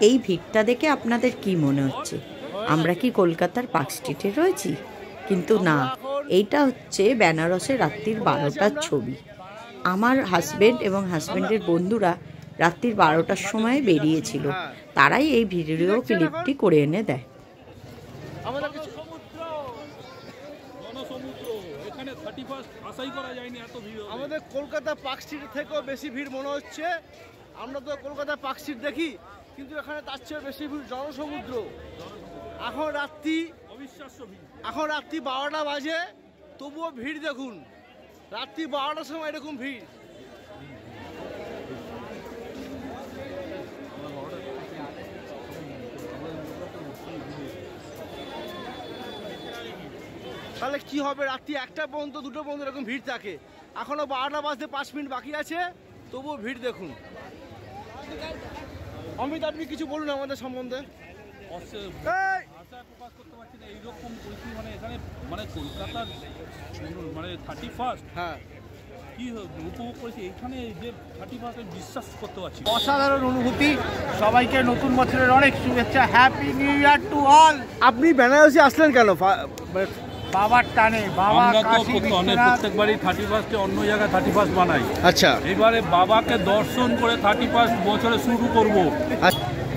এই ভিড়টা দেখে আপনাদের কি মনে হচ্ছে? আমরা কি কলকাতার পার্ক স্ট্রিটে রয়েছি? কিন্তু না, এইটা হচ্ছে বেনারসের রাত্রির 12টার ছবি। আমার হাজব্যান্ড এবং হাজব্যান্ডের বন্ধুরা রাত্রির 12টার সময় বেরিয়েছিল, তারাই এই ভিডিও ক্লিপটি করে এনে দেয়। আমাদের কলকাতা পার্ক স্ট্রিট থেকেও বেশি ভিড় মনে হচ্ছে। আমরা তো কলকাতা পার্ক স্ট্রিট দেখি, কিন্তু এখানে তার চেয়ে বেশি ভিড়। জনসমুদ্র। এখন রাত্রি 12টা বাজে, তবুও ভিড় দেখুন। রাত্রি 12টার সময় এরকম ভিড়। তাহলে কি হবে? রাত্রি 1টা পর্যন্ত 2টো পর্যন্ত এরকম ভিড় থাকে। এখনো 12টা বাজতে 5 মিনিট বাকি আছে, তবুও ভিড় দেখুন। অমিত, আপনি কিছু বলুন আমাদের সম্বন্ধে। এইরকম পরিস্থিতি এখানে কলকাতার 31st, হ্যাঁ, কি উপভোগ করেছি এখানে, যে 31st বিশ্বাস করতে পারছি। অসাধারণ অনুভূতি। সবাইকে নতুন বছরের অনেক শুভেচ্ছা। Happy new year to all. আপনি বেনারসি আসলেন কেন? বাবার টানে। বাবা প্রত্যেকবারই 31st অন্য জায়গায় 31st বানাই। আচ্ছা, এবারে বাবাকে দর্শন করে 31st বছরে শুরু করবো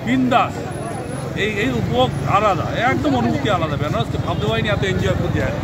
বিন্দাস। এই উপভোগ আলাদা, একদম অনুভূতি আলাদা। বেনারসকে ভাবতে পারিনি এত এনজয় করতে যায়।